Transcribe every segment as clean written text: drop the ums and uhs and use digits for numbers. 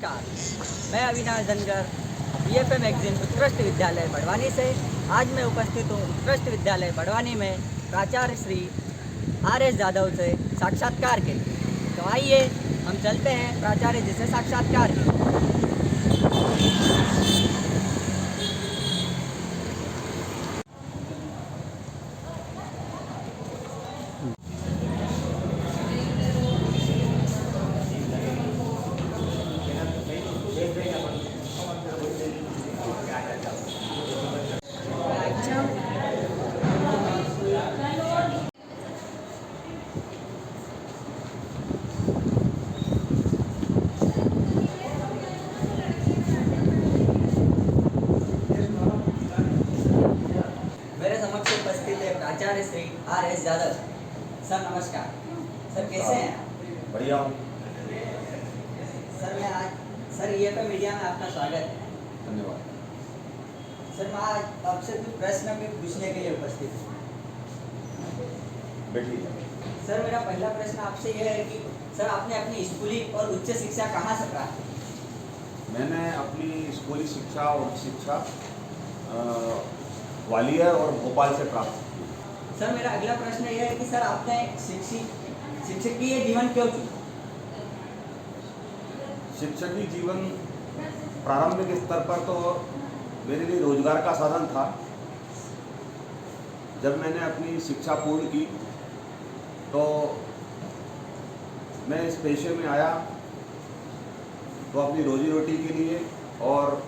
नमस्कार, मैं Avinash Dhangar BFA magazine उत्कृष्ट विद्यालय बड़वानी से। आज मैं उपस्थित हूँ उत्कृष्ट विद्यालय बड़वानी में प्राचार्य श्री आर.एस. जादव से साक्षात्कार के लिए। तो आइए हम चलते हैं प्राचार्य जी से साक्षात्कार के लिए। मेरे समक्ष उपस्थित है प्राचार्य श्री आर.एस. जादव। सर नमस्कार। सर कैसे हैं आप? बढ़िया हूँ। सर मैं आज बीएफए मीडिया में आपका स्वागत है। धन्यवाद। सर मैं आज आपसे कुछ प्रश्न भी पूछने के लिए उपस्थित हूँ। बैठिए। सर मेरा पहला प्रश्न आपसे यह है कि सर आपने अपनी स्कूली और उच्च शिक्षा कहाँ से प्राप्त की? मैंने अपनी स्कूली शिक्षा और उच्च शिक्षा ग्वालियर और भोपाल से प्राप्त की। सर मेरा अगला प्रश्न यह है कि सर आपने शिक्षकीय जीवन क्यों चुना? शिक्षकीय जीवन प्रारंभिक स्तर पर तो मेरे लिए रोजगार का साधन था। जब मैंने अपनी शिक्षा पूर्ण की तो मैं इस पेशे में आया तो अपनी रोजी रोटी के लिए और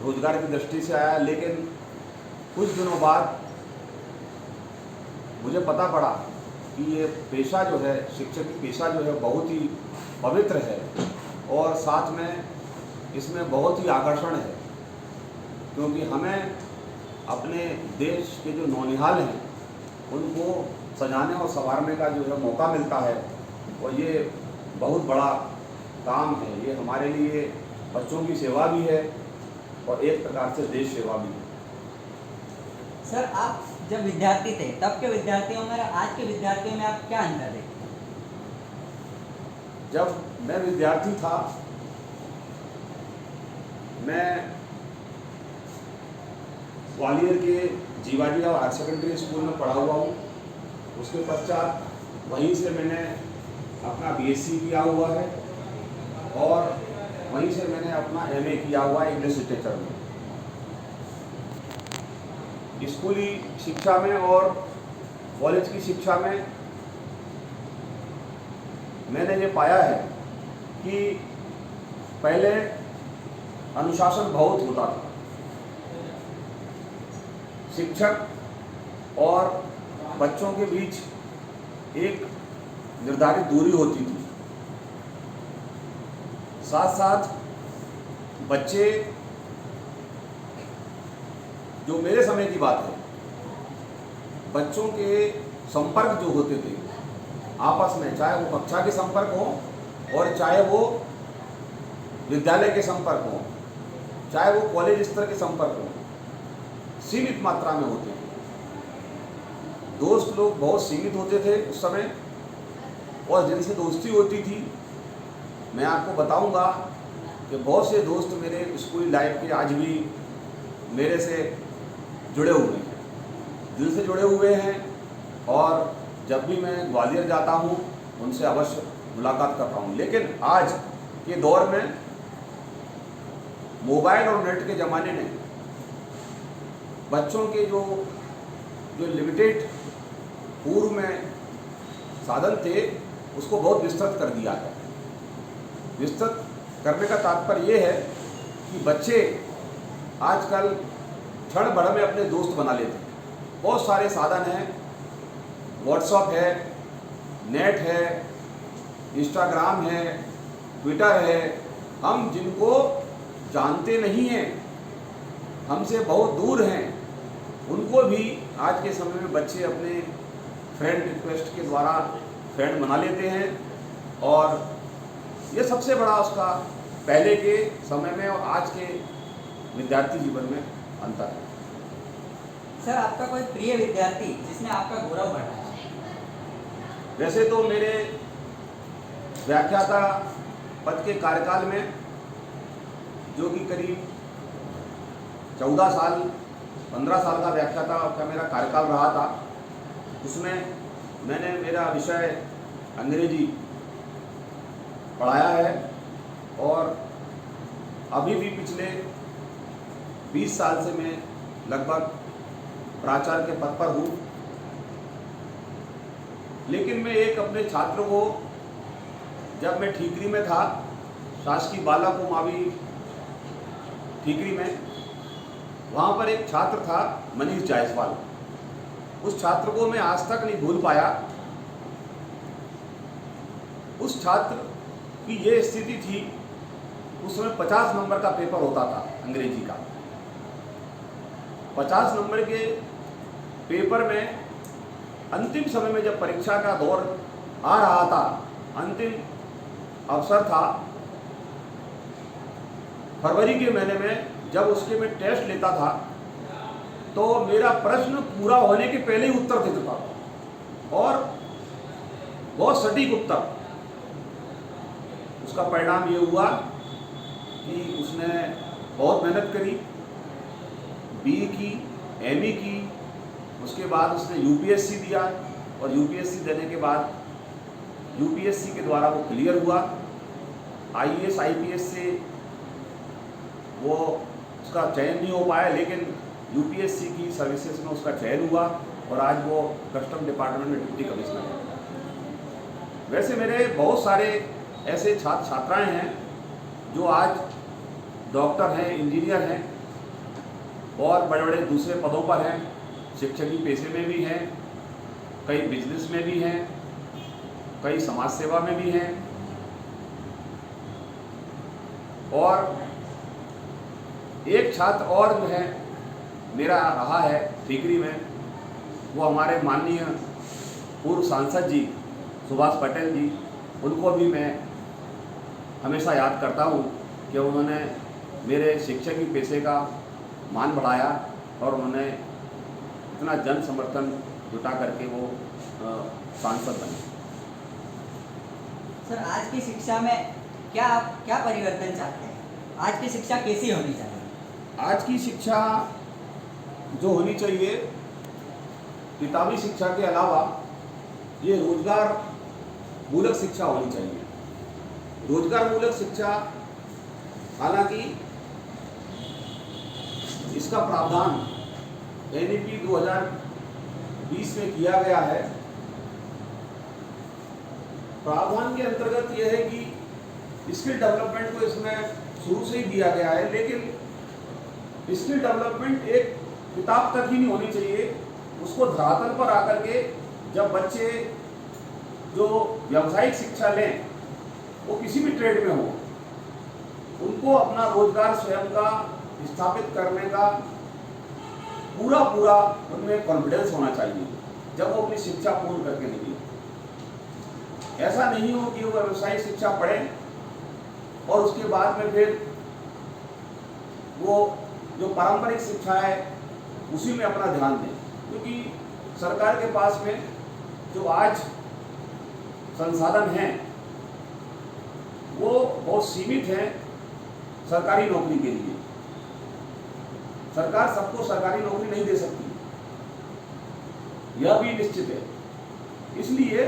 रोजगार की दृष्टि से आया, लेकिन कुछ दिनों बाद मुझे पता पड़ा कि ये पेशा जो है, शिक्षक की पेशा जो है, बहुत ही पवित्र है और साथ में इसमें बहुत ही आकर्षण है, क्योंकि हमें अपने देश के जो नौनिहाल हैं उनको सजाने और संवारने का जो है मौका मिलता है और ये बहुत बड़ा काम है। ये हमारे लिए बच्चों की सेवा भी है और एक प्रकार से देश सेवा भी है। सर आप जब विद्यार्थी थे तब के विद्यार्थियों में और आज के विद्यार्थियों में आप क्या अंतर देखते हैं? जब मैं विद्यार्थी था मैं ग्वालियर के जीवाजी हायर सेकेंडरी स्कूल में पढ़ा हुआ हूँ। उसके पश्चात वहीं से मैंने अपना बीएससी किया हुआ है और वहीं से मैंने अपना एमए किया हुआ है इंग्लिश लिटरेचर में। स्कूली शिक्षा में और कॉलेज की शिक्षा में मैंने ये पाया है कि पहले अनुशासन बहुत होता था। शिक्षक और बच्चों के बीच एक निर्धारित दूरी होती थी। साथ साथ बच्चे, जो मेरे समय की बात है, बच्चों के संपर्क जो होते थे आपस में, चाहे वो कक्षा के संपर्क हो और चाहे वो विद्यालय के संपर्क हो, चाहे वो कॉलेज स्तर के संपर्क हो, सीमित मात्रा में होते थे। दोस्त लोग बहुत सीमित होते थे उस समय और जिनसे दोस्ती होती थी, मैं आपको बताऊंगा कि बहुत से दोस्त मेरे स्कूल लाइफ के आज भी मेरे से जुड़े हुए हैं, दिल से जुड़े हुए हैं और जब भी मैं ग्वालियर जाता हूँ उनसे अवश्य मुलाकात करता हूँ। लेकिन आज के दौर में मोबाइल और नेट के ज़माने ने बच्चों के जो लिमिटेड पूर्व में साधन थे उसको बहुत विस्तृत कर दिया है। विस्तृत करने का तात्पर्य ये है कि बच्चे आजकल क्षण भर में अपने दोस्त बना लेते हैं। बहुत सारे साधन हैं, व्हाट्सएप है, नेट है, इंस्टाग्राम है, ट्विटर है। हम जिनको जानते नहीं हैं, हमसे बहुत दूर हैं, उनको भी आज के समय में बच्चे अपने फ्रेंड रिक्वेस्ट के द्वारा फ्रेंड बना लेते हैं और ये सबसे बड़ा उसका पहले के समय में और आज के विद्यार्थी जीवन में अंतर है। सर आपका कोई प्रिय विद्यार्थी जिसने आपका गौरव बढ़ाया? वैसे तो मेरे व्याख्याता पद के कार्यकाल में जो कि करीब 14 साल 15 साल का व्याख्याता का मेरा कार्यकाल रहा था, उसमें मैंने मेरा विषय अंग्रेजी पढ़ाया है और अभी भी पिछले 20 साल से मैं लगभग प्राचार्य के पद पर हूँ। लेकिन मैं एक अपने छात्र को, जब मैं ठीकरी में था, शासकीय बाला कुमावी ठीकरी में, वहाँ पर एक छात्र था मनीष जायसवाल। उस छात्र को मैं आज तक नहीं भूल पाया। उस छात्र की ये स्थिति थी, उस समय 50 नंबर का पेपर होता था अंग्रेजी का। 50 नंबर के पेपर में अंतिम समय में जब परीक्षा का दौर आ रहा था, अंतिम अवसर था, फरवरी के महीने में जब उसके मैं टेस्ट लेता था, तो मेरा प्रश्न पूरा होने के पहले ही उत्तर दे देता था और बहुत सटीक उत्तर। उसका परिणाम ये हुआ कि उसने बहुत मेहनत करी, बीए की, एमए की, उसके बाद उसने यूपीएससी दिया और यूपीएससी देने के बाद यूपीएससी के द्वारा वो क्लियर हुआ। आईएएस आईपीएस से वो उसका चयन नहीं हो पाया, लेकिन यूपीएससी की सर्विसेज में उसका चयन हुआ और आज वो कस्टम डिपार्टमेंट में डिप्टी कमिश्नर है। वैसे मेरे बहुत सारे ऐसे छात्र छात्राएं हैं जो आज डॉक्टर हैं, इंजीनियर हैं और बड़े बड़े दूसरे पदों पर हैं, शिक्षकी पेशे में भी हैं, कई बिजनेस में भी हैं, कई समाज सेवा में भी हैं। और एक छात्र और जो है मेरा रहा है ठीकरी में, वो हमारे माननीय पूर्व सांसद जी सुभाष पटेल जी, उनको भी मैं हमेशा याद करता हूँ कि उन्होंने मेरे शिक्षकी पेशे का मान बढ़ाया और उन्होंने इतना जन समर्थन जुटा करके वो सांसद बने। सर, आज की शिक्षा में क्या परिवर्तन चाहते हैं? आज की शिक्षा कैसी होनी चाहिए? आज की शिक्षा जो होनी चाहिए, किताबी शिक्षा के अलावा ये रोजगार मूलक शिक्षा होनी चाहिए। रोजगार मूलक शिक्षा, हालांकि इसका प्रावधान एनईपी 2020 में किया गया है। प्रावधान के अंतर्गत यह है कि स्किल डेवलपमेंट को इसमें शुरू से ही दिया गया है, लेकिन स्किल डेवलपमेंट एक किताब तक ही नहीं होनी चाहिए। उसको धरातल पर आकर के जब बच्चे जो व्यावसायिक शिक्षा लें, वो किसी भी ट्रेड में हो, उनको अपना रोजगार स्वयं का स्थापित करने का पूरा उनमें कॉन्फिडेंस होना चाहिए जब वो अपनी शिक्षा पूर्ण करके निकले। ऐसा नहीं हो कि वो व्यावसायिक शिक्षा पढ़ें और उसके बाद में फिर वो जो पारंपरिक शिक्षा है उसी में अपना ध्यान दें, क्योंकि सरकार के पास में जो आज संसाधन हैं वो बहुत सीमित हैं सरकारी नौकरी के लिए। सरकार सबको सरकारी नौकरी नहीं दे सकती, यह भी निश्चित है। इसलिए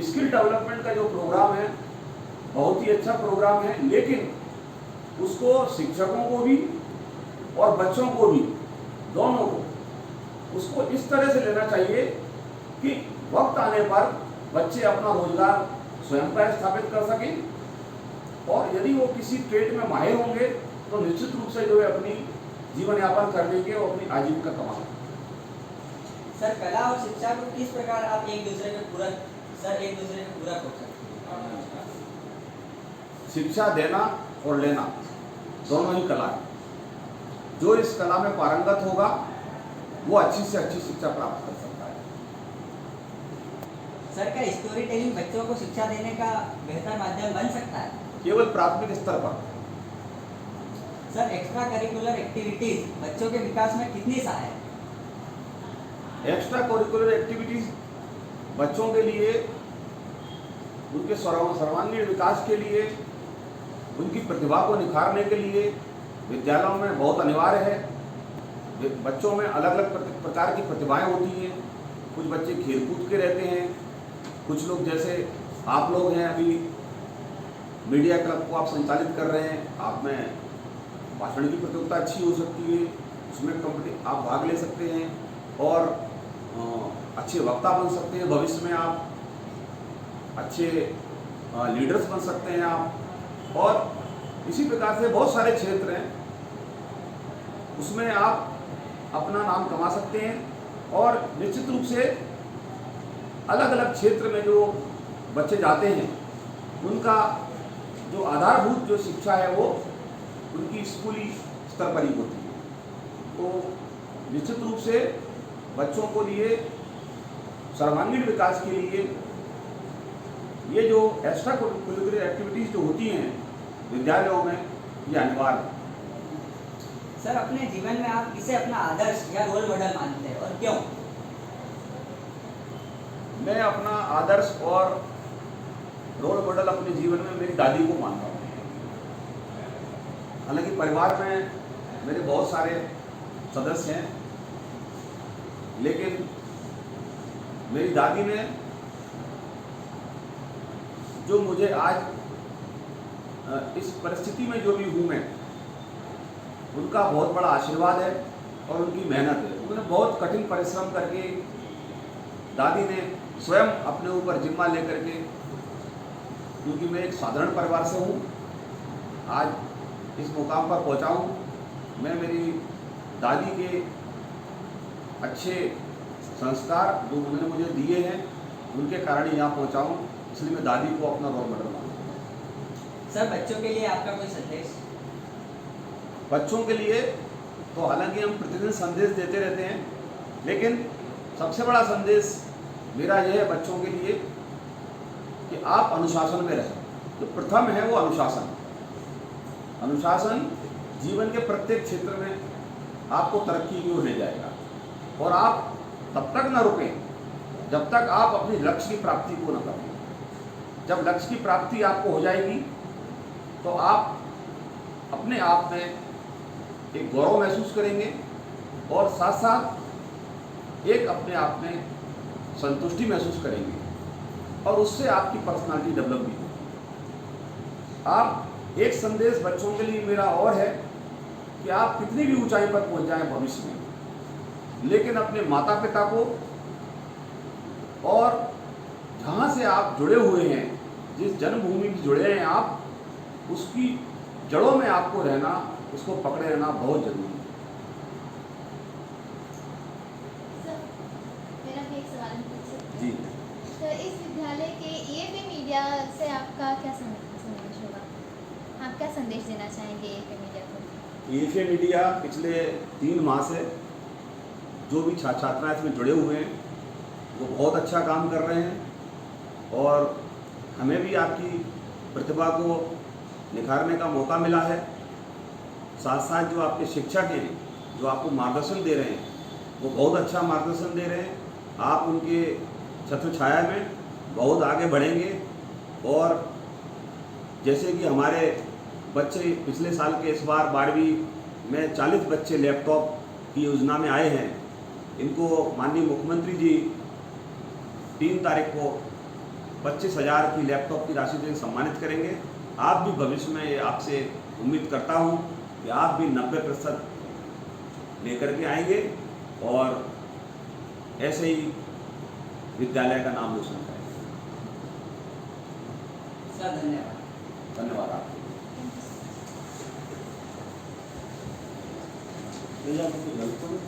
स्किल डेवलपमेंट का जो प्रोग्राम है बहुत ही अच्छा प्रोग्राम है, लेकिन उसको शिक्षकों को भी और बच्चों को भी, दोनों को उसको इस तरह से लेना चाहिए कि वक्त आने पर बच्चे अपना रोजगार स्वयं का स्थापित कर सकें और यदि वो किसी ट्रेड में माहिर होंगे तो निश्चित रूप से जो है अपनी जीवन यापन करने के और अपनी आजीविका कमा सकें। सर, कला और शिक्षा को किस प्रकार आप एक दूसरे के पूरक हो सकते हैं? शिक्षा देना और लेना दोनों ही कला है। जो इस कला में पारंगत होगा वो अच्छी से अच्छी शिक्षा प्राप्त कर सकता है। सर, क्या स्टोरी टेलिंग बच्चों को शिक्षा देने का बेहतर माध्यम बन सकता है? केवल प्राथमिक स्तर पर। सर, एक्स्ट्रा करिकुलर एक्टिविटीज बच्चों के विकास में कितनी सहायक है? एक्स्ट्रा करिकुलर एक्टिविटीज बच्चों के लिए, उनके सर्वांगीण विकास के लिए उनकी प्रतिभा को निखारने के लिए विद्यालयों में बहुत अनिवार्य है। बच्चों में अलग अलग प्रकार की प्रतिभाएं होती हैं। कुछ बच्चे खेलकूद के रहते हैं, कुछ लोग जैसे आप लोग हैं, अभी मीडिया क्लब को आप संचालित कर रहे हैं, आप में भाषण की प्रतियोगिता अच्छी हो सकती है, उसमें आप भाग ले सकते हैं और अच्छे वक्ता बन सकते हैं। भविष्य में आप अच्छे लीडर्स बन सकते हैं आप। और इसी प्रकार से बहुत सारे क्षेत्र हैं, उसमें आप अपना नाम कमा सकते हैं। और निश्चित रूप से अलग अलग क्षेत्र में जो बच्चे जाते हैं, उनका जो आधारभूत जो शिक्षा है वो उनकी स्कूली स्तर पर ही होती है। तो निश्चित रूप से बच्चों को लिए सर्वांगीण विकास के लिए ये जो एक्स्ट्रा करिकुलर एक्टिविटीज़ जो होती हैं विद्यालयों में, ये अनिवार्य है। सर, अपने जीवन में आप किसे अपना आदर्श या रोल मॉडल मानते हैं और क्यों? मैं अपना आदर्श और रोल मॉडल अपने जीवन में मेरी दादी को मानता हूँ। हालांकि परिवार में मेरे बहुत सारे सदस्य हैं, लेकिन मेरी दादी ने जो मुझे आज इस परिस्थिति में जो भी हूँ मैं, उनका बहुत बड़ा आशीर्वाद है और उनकी मेहनत है। उन्होंने बहुत कठिन परिश्रम करके, दादी ने स्वयं अपने ऊपर जिम्मा लेकर के, क्योंकि मैं एक साधारण परिवार से हूँ, आज इस मुकाम पर पहुँचा हूँ। मैं मेरी दादी के अच्छे संस्कार जो उन्होंने मुझे दिए हैं, उनके कारण ही यहाँ पहुँचा हूँ, इसलिए मैं दादी को अपना रोल मॉडल मानता हूँ। सर, बच्चों के लिए आपका कोई संदेश? बच्चों के लिए तो हालांकि हम प्रतिदिन संदेश देते रहते हैं, लेकिन सबसे बड़ा संदेश मेरा यह है बच्चों के लिए कि आप अनुशासन में रहें। जो प्रथम है वो अनुशासन। अनुशासन जीवन के प्रत्येक क्षेत्र में आपको तरक्की की ओर ले जाएगा। और आप तब तक न रुकें जब तक आप अपनी लक्ष्य की प्राप्ति को न करें। जब लक्ष्य की प्राप्ति आपको हो जाएगी तो आप अपने आप में एक गौरव महसूस करेंगे और साथ साथ एक अपने आप में संतुष्टि महसूस करेंगे, और उससे आपकी पर्सनालिटी डेवलप भी होगी। आप एक संदेश बच्चों के लिए मेरा और है कि आप कितनी भी ऊंचाई पर पहुंच जाएं भविष्य में, लेकिन अपने माता पिता को और जहाँ से आप जुड़े हुए हैं, जिस जन्मभूमि से जुड़े हैं आप, उसकी जड़ों में आपको रहना, उसको पकड़े रहना बहुत जरूरी है। सर, मेरा भी एक सवाल पूछ सकते जी। हैं? तो इस विद्यालय के EFA मीडिया से आपका क्या संदेश होगा? आप क्या संदेश देना चाहेंगे EFA मीडिया को? EFA मीडिया पिछले 3 माह से जो भी छात्राएं इसमें जुड़े हुए हैं, वो बहुत अच्छा काम कर रहे हैं और हमें भी आपकी प्रतिभा को निखारने का मौका मिला है। साथ साथ जो आपके शिक्षक हैं, जो आपको मार्गदर्शन दे रहे हैं, वो बहुत अच्छा मार्गदर्शन दे रहे हैं। आप उनके छत्र छाया में बहुत आगे बढ़ेंगे। और जैसे कि हमारे बच्चे पिछले साल के इस बार 12वीं में 40 बच्चे लैपटॉप की योजना में आए हैं, इनको माननीय मुख्यमंत्री जी 3 तारीख को 25,000 की लैपटॉप की राशि से सम्मानित करेंगे। आप भी भविष्य में आपसे उम्मीद करता हूं कि आप भी 90% लेकर के आएंगे और ऐसे ही विद्यालय का नाम रोशन करेंगे। सर, धन्यवाद। धन्यवाद आपको। Thank you, sir.